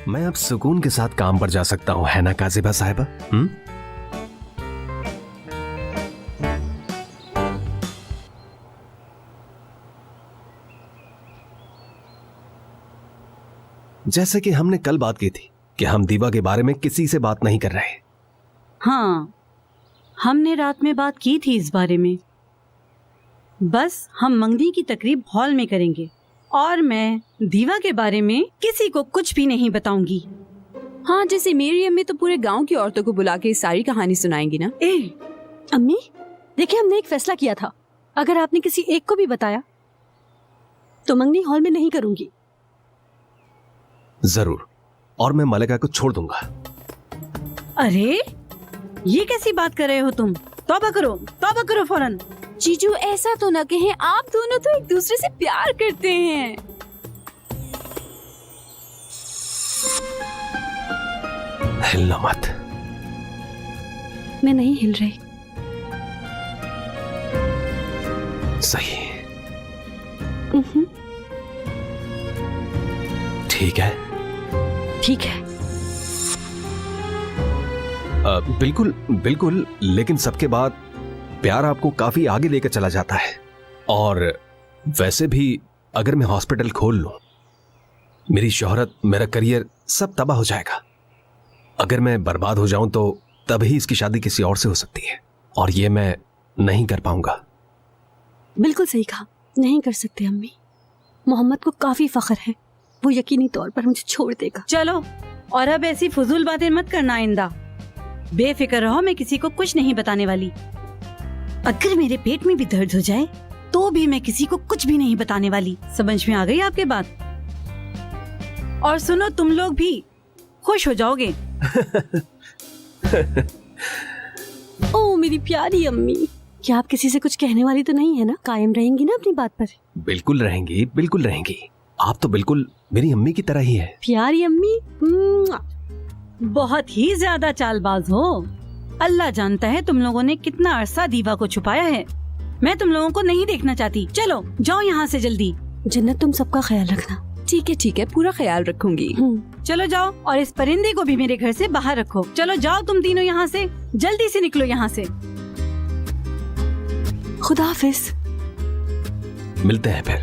मैं अब सुकून के साथ काम पर जा सकता हूँ, है ना काजिबा साहिबा? जैसे कि हमने कल बात की थी कि हम दीवा के बारे में किसी से बात नहीं कर रहे। हाँ, हमने रात में बात की थी इस बारे में। बस हम मंगनी की तकरीब हॉल में करेंगे और मैं दीवा के बारे में किसी को कुछ भी नहीं बताऊंगी। हाँ, जैसे मेरी अम्मी तो पूरे गांव की औरतों को बुला के सारी कहानी सुनाएंगी ना। अम्मी देखिए, हमने एक फैसला किया था, अगर आपने किसी एक को भी बताया तो मंगनी हॉल में नहीं करूंगी। जरूर, और मैं मलिका को छोड़ दूंगा। अरे ये कैसी बात कर रहे हो तुम? तौबा करो फौरन। जीजू ऐसा तो न कहें, आप दोनों तो एक दूसरे से प्यार करते हैं। हिलना मत। मैं नहीं हिल रही। सही। ठीक है। ठीक है। बिल्कुल बिल्कुल, लेकिन सबके बाद प्यार आपको काफी आगे लेकर चला जाता है। और वैसे भी अगर मैं हॉस्पिटल खोल लूं, मेरी शोहरत, मेरा करियर सब तबाह हो जाएगा। अगर मैं बर्बाद हो जाऊं तो तभी इसकी शादी किसी और से हो सकती है, और ये मैं नहीं कर पाऊंगा। बिल्कुल सही कहा, नहीं कर सकते अम्मी। मोहम्मद को काफी फख्र है, वो यकीनी तौर पर मुझे छोड़ देगा। चलो, और अब ऐसी फजूल बातें मत करना आइंदा। बेफिक्र रहो, मैं किसी को कुछ नहीं बताने वाली। अगर मेरे पेट में भी दर्द हो जाए तो भी मैं किसी को कुछ भी नहीं बताने वाली। समझ में आ गई आपके बात? और सुनो, तुम लोग भी खुश हो जाओगे। ओ मेरी प्यारी अम्मी, क्या आप किसी से कुछ कहने वाली तो नहीं है ना? कायम रहेंगी ना अपनी बात पर? बिल्कुल रहेंगी, बिल्कुल रहेंगी। आप तो बिल्कुल मेरी अम्मी की तरह ही है। प्यारी अम्मी। बहुत ही ज्यादा चालबाज हो। अल्लाह जानता है तुम लोगों ने कितना अरसा दीवा को छुपाया है। मैं तुम लोगों को नहीं देखना चाहती। चलो जाओ यहाँ से जल्दी। जन्नत, तुम सबका ख्याल रखना। ठीक है, पूरा ख्याल रखूंगी। चलो जाओ, और इस परिंदे को भी मेरे घर से बाहर रखो। चलो जाओ तुम तीनों यहाँ से, जल्दी से निकलो यहाँ से। खुदा हाफिज। मिलते हैं फिर।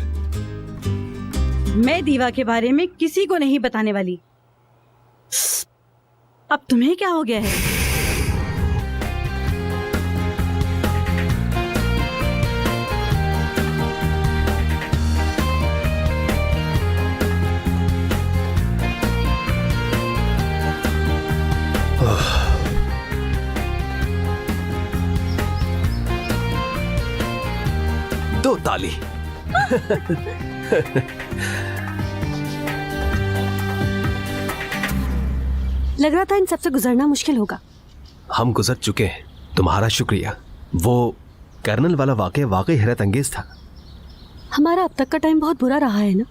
मैं दीवा के बारे में किसी को नहीं बताने वाली। अब तुम्हें क्या हो गया है? दो ताली। लग रहा था इन सबसे गुजरना मुश्किल होगा। हम गुजर चुके हैं, तुम्हारा शुक्रिया। वो कर्नल वाला वाकया वाकई हैरत अंगेज था। हमारा अब तक का टाइम बहुत बुरा रहा है ना?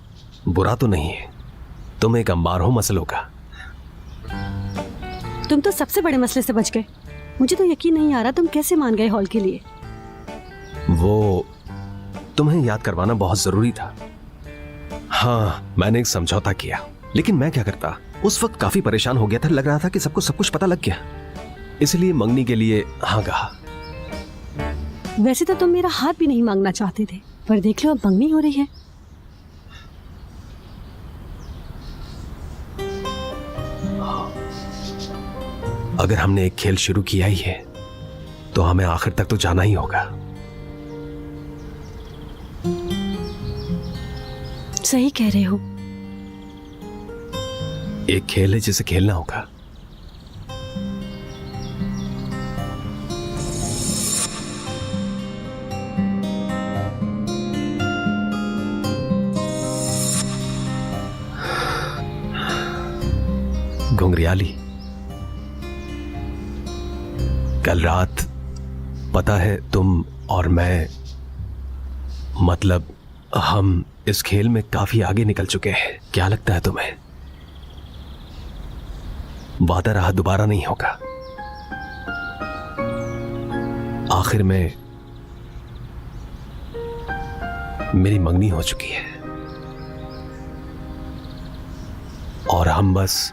बुरा तो नहीं है, तुम एक अंबार हो मसलों का। तुम तो सबसे बड़े मसले से बच गए। मुझे तो यकीन नहीं आ रहा तुम कैसे मान गए हॉल के लिए। वो तुम्हें याद करवाना बहुत जरूरी था। हाँ, मैंने एक समझौता किया, लेकिन मैं क्या करता, उस वक्त काफी परेशान हो गया था। लग रहा था कि सबको सब कुछ पता लग गया, इसलिए मंगनी के लिए हाँ कहा। वैसे तो तुम मेरा हाथ भी नहीं मांगना चाहते थे, पर देख लो अब मंगनी हो रही है। अगर हमने एक खेल शुरू किया ही है तो हमें आखिर तक तो जाना ही होगा। सही कह रहे हो। एक खेल है जिसे खेलना होगा। घुंघरियाली, कल रात पता है तुम और मैं, मतलब हम इस खेल में काफी आगे निकल चुके हैं। क्या लगता है तुम्हें? वादा रहा दोबारा नहीं होगा। आखिर में मेरी मंगनी हो चुकी है और हम बस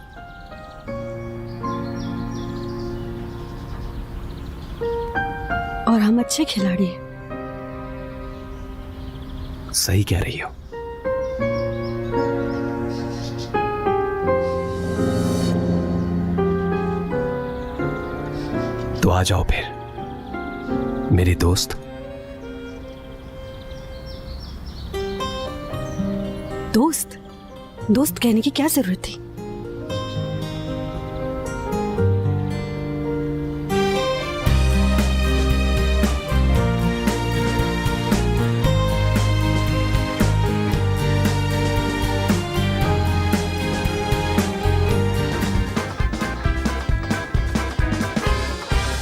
और हम अच्छे खिलाड़ी हैं। सही कह रही हो। तो आ जाओ फिर मेरी दोस्त। दोस्त? दोस्त कहने की क्या जरूरत थी?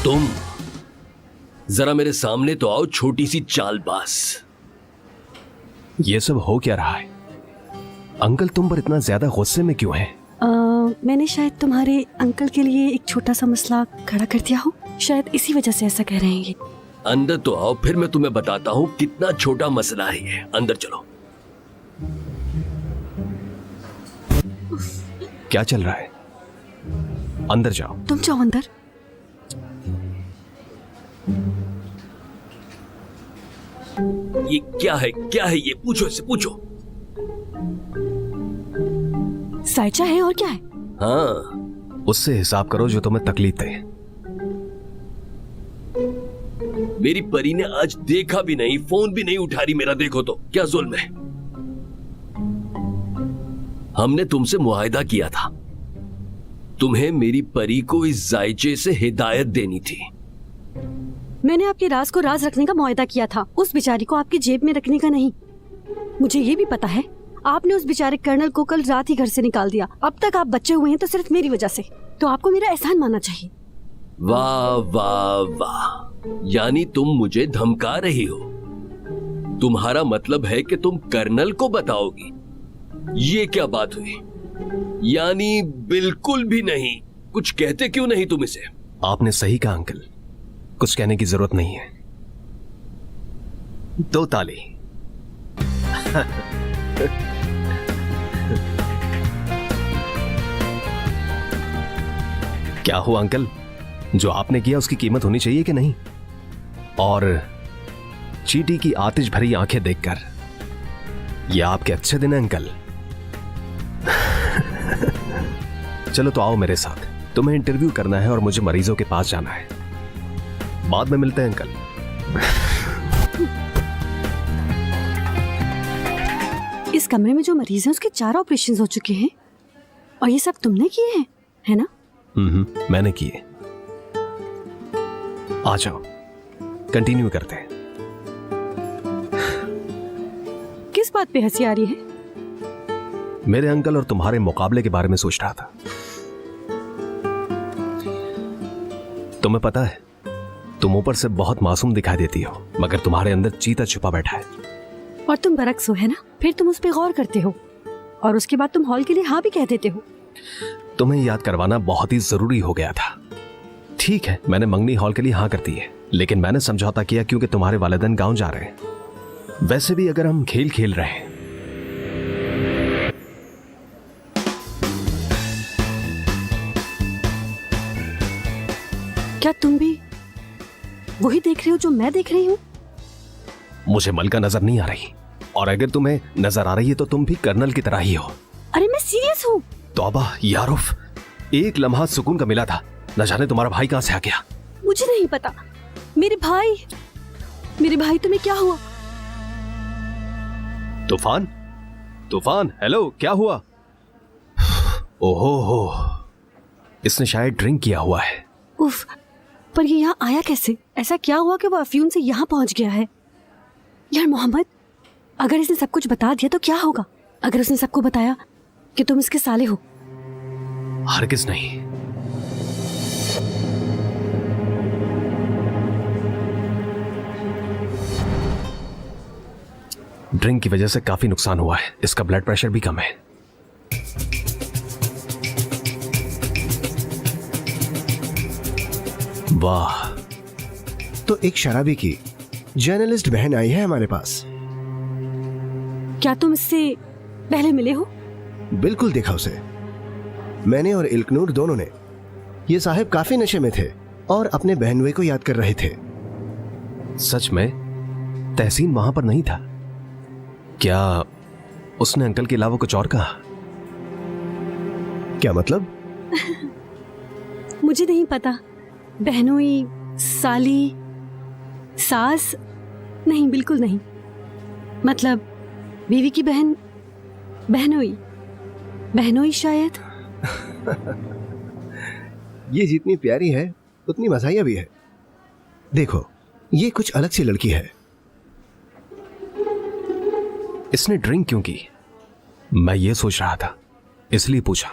तुम जरा मेरे सामने तो आओ, छोटी सी चालबाज। ये सब हो क्या रहा है? अंकल तुम पर इतना ज्यादा गुस्से में क्यों हैं? मैंने शायद तुम्हारे अंकल के लिए एक छोटा सा मसला खड़ा कर दिया हो, शायद इसी वजह से ऐसा कह रहे हैं ये। अंदर तो आओ, फिर मैं तुम्हें बताता हूँ कितना छोटा मसला है ये। अंदर चलो। क्या चल रहा है? अंदर जाओ। तुम जाओ अंदर। ये क्या है? क्या है ये? पूछो इससे, पूछो। साइचा है और क्या है? हाँ, उससे हिसाब करो जो तुम्हें तकलीफ दे। मेरी परी ने आज देखा भी नहीं, फोन भी नहीं उठा रही मेरा। देखो तो क्या जुल्म है। हमने तुमसे मुआहदा किया था, तुम्हें मेरी परी को इस जायचे से हिदायत देनी थी। मैंने आपके राज को राज रखने का मुआहदा किया था, उस बेचारी को आपकी जेब में रखने का नहीं। मुझे ये भी पता है आपने उस बेचारे कर्नल को कल रात ही घर से निकाल दिया। अब तक आप बच्चे हुए हैं तो सिर्फ मेरी वजह से, तो आपको मेरा एहसान मानना चाहिए। वाह वाह वाह, यानी तुम मुझे धमका रही हो। तुम्हारा मतलब है कि तुम कर्नल को बताओगी? ये क्या बात हुई? यानी बिल्कुल भी नहीं। कुछ कहते क्यों नहीं तुम इसे? आपने सही कहा अंकल, कुछ कहने की जरूरत नहीं है। दो ताली। क्या हुआ अंकल? जो आपने किया उसकी कीमत होनी चाहिए कि नहीं? और चीटी की आतिश भरी आंखें देखकर, ये आपके अच्छे दिन हैं अंकल। चलो तो आओ मेरे साथ, तुम्हें इंटरव्यू करना है और मुझे मरीजों के पास जाना है। बाद में मिलते हैं अंकल। इस कमरे में जो मरीज हैं उसके 4 ऑपरेशन हो चुके हैं और ये सब तुमने किए हैं, है ना? मैंने किए। आ जाओ, कंटिन्यू करते हैं। किस बात पे हंसी आ रही है? मेरे अंकल और तुम्हारे मुकाबले के बारे में सोच रहा था। तुम्हें पता है, तुम ऊपर से बहुत मासूम दिखाई देती हो, मगर तुम्हारे अंदर चीता छुपा बैठा है। और तुम बरक्स हो, है ना? फिर तुम उस पे गौर करते हो और उसके बाद तुम हॉल के लिए हाँ भी कह देते हो। तुम्हें याद करवाना बहुत ही जरूरी हो गया था। ठीक है, मैंने मंगनी हॉल के लिए हाँ कर दी है, लेकिन मैंने समझौता किया क्योंकि तुम्हारे वालिदैन गांव जा रहे हैं। वैसे भी अगर हम खेल खेल रहे हैं, क्या तुम भी वही देख रहे हो जो मैं देख रही हूँ? मुझे मलका नजर नहीं आ रही, और अगर तुम्हें नजर आ रही है तो तुम भी कर्नल की तरह ही हो। अरे मैं सीरियस हूँ। तौबा यारूफ, एक लम्हा सुकून का मिला था, न जाने तुम्हारा भाई कहां से आ गया। मुझे नहीं पता। मेरे भाई तुम्हें क्या हुआ? तूफान, तूफान, हेलो, क्या हुआ? ओहो हो, इसने शायद ड्रिंक किया हुआ है। उफ, पर ये यहाँ आया कैसे? ऐसा क्या हुआ कि वो अफ्यून से यहाँ पहुंच गया है? यार मोहम्मद, अगर इसने सब कुछ बता दिया तो क्या होगा? अगर उसने सबको बताया कि तुम इसके साले हो? हरगिज़ नहीं। ड्रिंक की वजह से काफी नुकसान हुआ है, इसका ब्लड प्रेशर भी कम है। वाह, तो एक शराबी की जर्नलिस्ट बहन आई है हमारे पास। क्या तुम इससे पहले मिले हो? बिल्कुल देखा उसे मैंने और इल्कनूर दोनों ने। ये साहब काफी नशे में थे और अपने बहनोई को याद कर रहे थे। सच में तहसीन वहां पर नहीं था? क्या उसने अंकल के अलावा कुछ और कहा? क्या मतलब? मुझे नहीं पता। बहनोई, साली, सास, नहीं, बिल्कुल नहीं। मतलब बीवी की बहन, बहनोई, बहनोई शायद। ये जितनी प्यारी है उतनी मज़ाहिया भी है। देखो, ये कुछ अलग सी लड़की है। इसने ड्रिंक क्यों की? मैं ये सोच रहा था, इसलिए पूछा।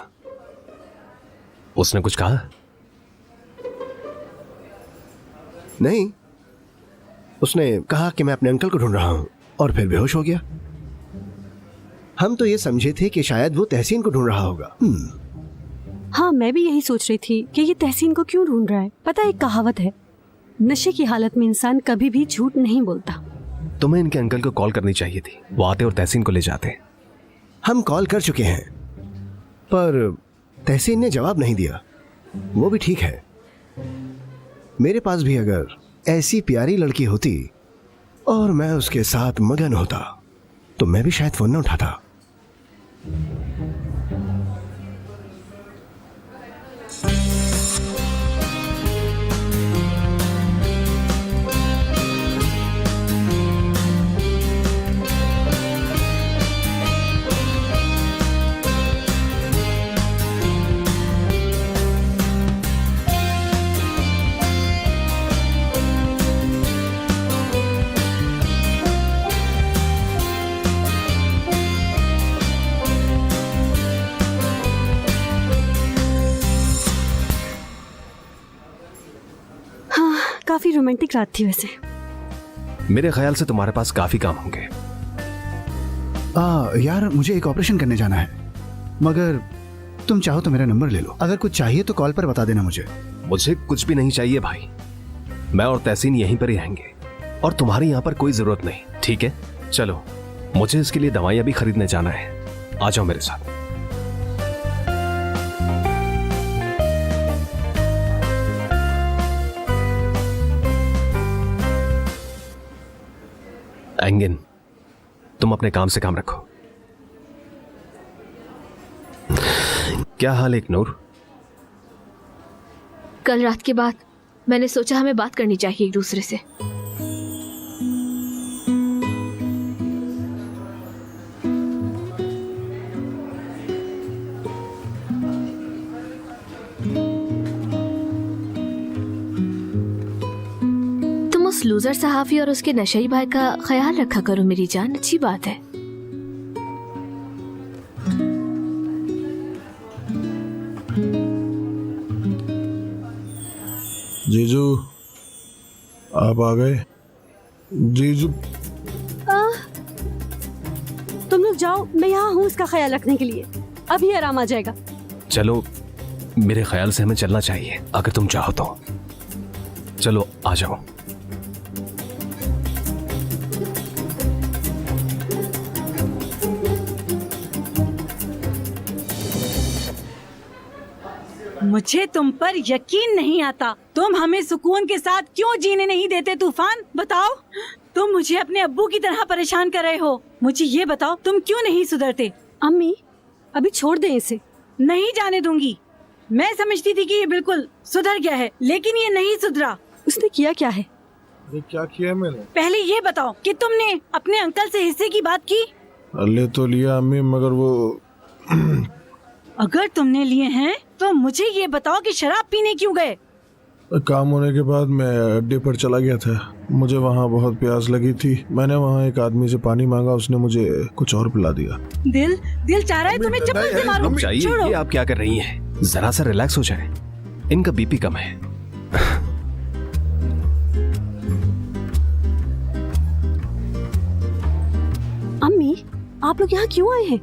उसने कुछ कहा? नहीं, उसने कहा कि मैं अपने अंकल को ढूंढ रहा हूं और फिर बेहोश हो गया। हम तो ये समझे थे कि शायद वो तहसीन को ढूंढ रहा होगा। हाँ, मैं भी यही सोच रही थी कि ये तहसीन को क्यों ढूंढ रहा है। पता है, एक कहावत है, नशे की हालत में इंसान कभी भी झूठ नहीं बोलता। तुम्हें इनके अंकल को कॉल करनी चाहिए थी, वो आते और तहसीन को ले जाते। हम कॉल कर चुके हैं पर तहसीन ने जवाब नहीं दिया। वो भी ठीक है, मेरे पास भी अगर ऐसी प्यारी लड़की होती और मैं उसके साथ मगन होता तो मैं भी शायद फोन न उठाता। काफी रोमांटिक रात थी वैसे। मेरे ख्याल से तुम्हारे पास काफी काम होंगे। यार, मुझे एक ऑपरेशन करने जाना है, मगर तुम चाहो तो मेरा नंबर ले लो। अगर कुछ चाहिए तो कॉल पर बता देना मुझे। मुझे कुछ भी नहीं चाहिए भाई, मैं और तहसीन यहीं पर ही रहेंगे और तुम्हारी यहाँ पर कोई जरूरत नहीं, ठीक है? चलो, मुझे इसके लिए दवाइयाँ भी खरीदने जाना है, आ जाओ मेरे साथ। एंगिन, तुम अपने काम से काम रखो। क्या हाल है नूर? कल रात के बाद मैंने सोचा हमें बात करनी चाहिए एक दूसरे से। उस लूजर सहाफी और उसके नशई भाई का ख्याल रखा करो मेरी जान, अच्छी बात है। जीजू, आप आ गए? जीजू, तुम लोग जाओ, मैं यहाँ हूँ इसका ख्याल रखने के लिए। अभी आराम आ जाएगा। चलो, मेरे ख्याल से हमें चलना चाहिए, अगर तुम चाहो तो। चलो, आ जाओ। मुझे तुम पर यकीन नहीं आता। तुम हमें सुकून के साथ क्यों जीने नहीं देते तूफान? बताओ, तुम मुझे अपने अब्बू की तरह परेशान कर रहे हो। मुझे ये बताओ, तुम क्यों नहीं सुधरते? अम्मी, अभी छोड़ दें इसे। नहीं जाने दूंगी। मैं समझती थी कि ये बिल्कुल सुधर गया है, लेकिन ये नहीं सुधरा। उसने किया क्या है? ये क्या किया मैंने? पहले ये बताओ कि तुमने अपने अंकल से हिस्से की बात की? ले तो लिया अम्मी, मगर वो अगर तुमने लिए हैं तो मुझे ये बताओ कि शराब पीने क्यों गए? काम होने के बाद मैं अड्डे पर चला गया था। मुझे वहाँ बहुत प्यास लगी थी। मैंने वहाँ एक आदमी से पानी मांगा, उसने मुझे कुछ और पिला दिया। दिल चाह रहा है तुम्हें चप्पल से मारूं। चाहिए, ये आप क्या कर रही हैं? जरा सा रिलैक्स हो जाए, इनका बीपी कम है। अम्मी, आप लोग यहाँ क्यों आए हैं?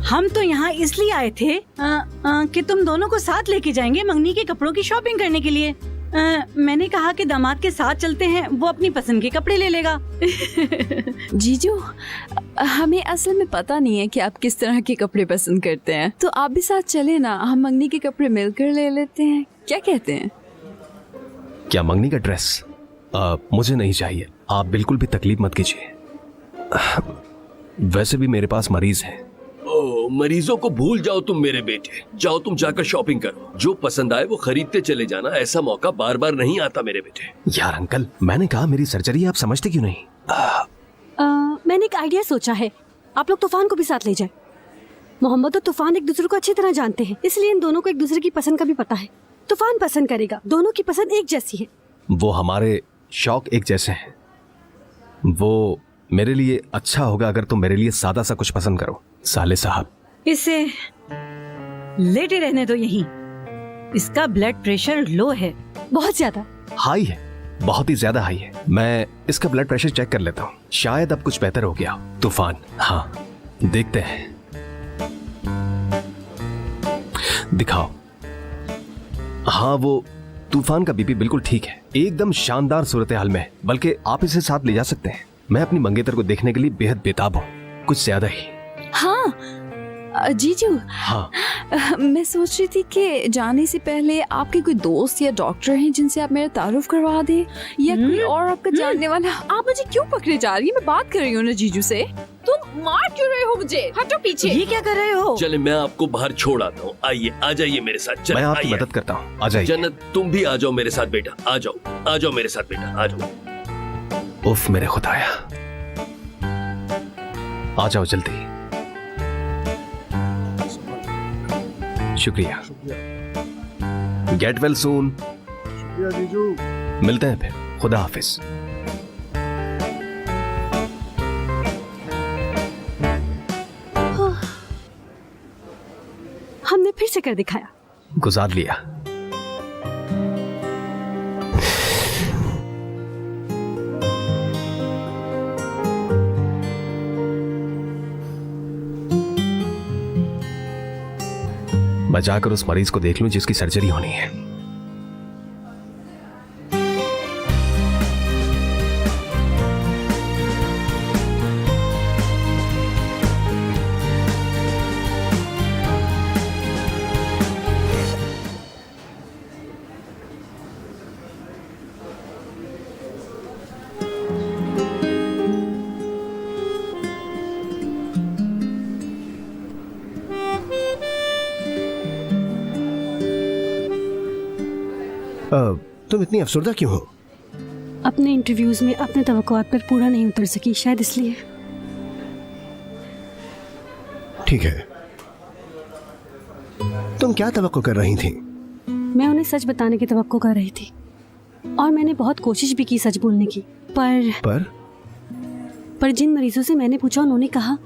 हम तो यहाँ इसलिए आए थे कि तुम दोनों को साथ लेके जाएंगे मंगनी के कपड़ों की शॉपिंग करने के लिए। मैंने कहा कि दामाद के साथ चलते हैं, वो अपनी पसंद के कपड़े ले लेगा। जीजू, हमें असल में पता नहीं है कि आप किस तरह के कपड़े पसंद करते हैं, तो आप भी साथ चले ना, हम मंगनी के कपड़े मिलकर ले लेते हैं। क्या कहते हैं? क्या मंगनी का ड्रेस? मुझे नहीं चाहिए। आप बिल्कुल भी तकलीफ मत कीजिए। वैसे भी मेरे पास मरीज हैं। ओ, मरीजों को भूल जाओ तुम मेरे बेटे। जाओ तुम जाकर शॉपिंग करो, जो पसंद आए वो खरीदते चले जाना। ऐसा मौका बार बार नहीं आता मेरे बेटे। यार अंकल, मैंने कहा मेरी सर्जरी, आप समझते क्यों नहीं? मैंने एक आइडिया सोचा है, आप लोग तूफान को भी साथ ले जाए। मोहम्मद और तूफान एक दूसरे को अच्छी तरह जानते हैं, इसलिए इन दोनों को एक दूसरे की पसंद का भी पता है। तूफान पसंद करेगा, दोनों की पसंद एक जैसी है। वो हमारे शौक एक जैसे हैं। वो मेरे लिए अच्छा होगा अगर तुम मेरे लिए सादा सा कुछ पसंद करो। साले साहब, इसे लेटे रहने दो यहीं। इसका ब्लड प्रेशर लो है। बहुत ज्यादा हाई है, बहुत ही ज्यादा हाई है। मैं इसका ब्लड प्रेशर चेक कर लेता हूँ, शायद अब कुछ बेहतर हो गया हो। तूफान, हाँ देखते हैं, दिखाओ। हाँ, वो तूफान का बीपी बिल्कुल ठीक है, एकदम शानदार सूरत हाल में है। बल्कि आप इसे साथ ले जा सकते हैं। मैं अपनी मंगेतर को देखने के लिए बेहद बेताब हूँ, कुछ ज्यादा ही। हाँ जीजू, हाँ, मैं सोच रही थी कि जाने से पहले आपके कोई दोस्त या डॉक्टर हैं जिनसे आप मेरा तारुफ करवा दें, या कोई और आपका जानने वाला। आप मुझे क्यों पकड़े जा रही है? मैं बात कर रही हूँ ना जीजू से। तुम मार क्यों रहे हो मुझे? हटो पीछे। ये क्या कर रहे हो? चले मैं आपको बाहर छोड़ आता हूँ। आइए, आ जाइए मेरे साथ। चले, मैं आपकी आइए। मदद करता हूँ, आ जाइए। जन्नत, तुम भी आ जाओ मेरे साथ बेटा। आ जाओ मेरे साथ बेटा, आ जाओ। उफ मेरे खुदाया, आ जाओ जल्दी। शुक्रिया। Get well soon. मिलते हैं फिर। खुदा हाफिज। हमने फिर से कर दिखाया। गुजार लिया। मैं जाकर उस मरीज को देख लूं जिसकी सर्जरी होनी है। तुम इतनी अफसरदा क्यों हो? अपने इंटरव्यूज में अपने तवक्कुआत पर पूरा नहीं उतर सकी, शायद इसलिए। ठीक है, तुम क्या तवक्को कर रही थी? मैं उन्हें सच बताने की तवक्को कर रही थी, और मैंने बहुत कोशिश भी की सच बोलने की, पर जिन मरीजों से मैंने पूछा उन्होंने कहा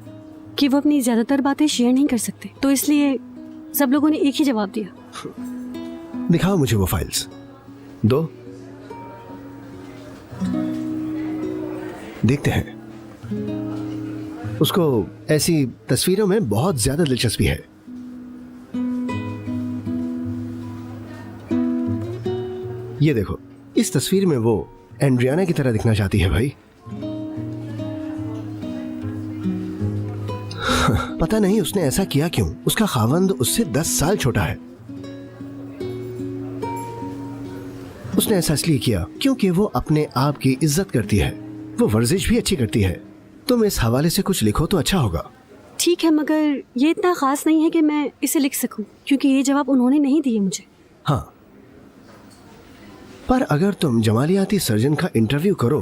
कि वो अपनी ज्यादातर बातें शेयर नहीं कर सकते, तो इसलिए सब लोगों ने एक ही जवाब दिया। दिखाओ मुझे वो फाइल्स। दो, देखते हैं। उसको ऐसी तस्वीरों में बहुत ज्यादा दिलचस्पी है। ये देखो, इस तस्वीर में वो एंड्रियाना की तरह दिखना चाहती है भाई। पता नहीं उसने ऐसा किया क्यों। उसका खावंद उससे 10 साल छोटा है। उसने ऐसा इसलिए किया क्योंकि वो अपने आप की इज्जत करती है, वो वर्जिश भी अच्छी करती है। तुम इस हवाले से कुछ लिखो तो अच्छा होगा। ठीक है, मगर ये इतना खास नहीं है कि मैं इसे लिख सकूं, क्योंकि ये जवाब उन्होंने नहीं दिए मुझे। हाँ, पर अगर तुम जमालियाती सर्जन का इंटरव्यू करो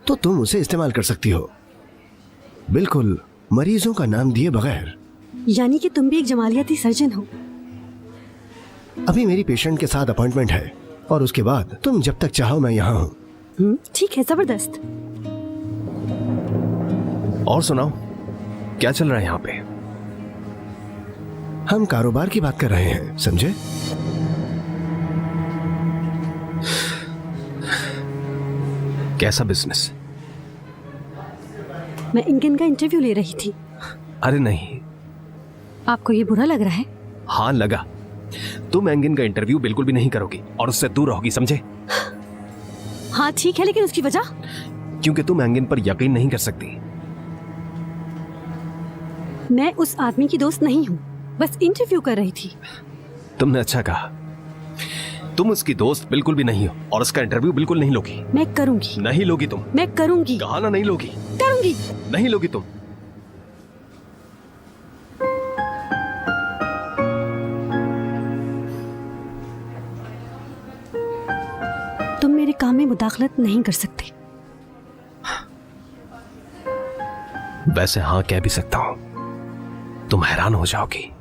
तो तुम उसे इस्तेमाल कर सकती हो, बिल्कुल मरीजों का नाम दिए बगैर। यानी कि तुम भी एक जमालियाती सर्जन हो? अभी मेरी पेशेंट के साथ अपॉइंटमेंट है, और उसके बाद तुम जब तक चाहो मैं यहाँ हूँ। ठीक है, जबरदस्त। और सुनाओ, क्या चल रहा है यहाँ पे? हम कारोबार की बात कर रहे हैं, समझे? कैसा बिजनेस? मैं इंगन का इंटरव्यू ले रही थी। अरे नहीं। आपको ये बुरा लग रहा है? हाँ लगा। तुम एंगिन का इंटरव्यू बिल्कुल भी नहीं करोगी और उससे दूर रहोगी, समझे? हाँ ठीक है, लेकिन उसकी वजह? क्योंकि तुम एंगिन पर यकीन नहीं कर सकती। मैं उस आदमी की दोस्त नहीं हूँ, बस इंटरव्यू कर रही थी। तुमने अच्छा कहा। तुम उसकी दोस्त बिल्कुल भी नहीं हो और उसका इंटरव्यू बिल्कुल नहीं लोगी। मैं करूंगी। नहीं लोगी तुम। मैं करूंगी। कहा ना नहीं लोगी। करूंगी। नहीं लोगी तुम। तुम मेरे काम में मुदाखलत नहीं कर सकते। वैसे हाँ कह भी सकता हूं, तुम हैरान हो जाओगी।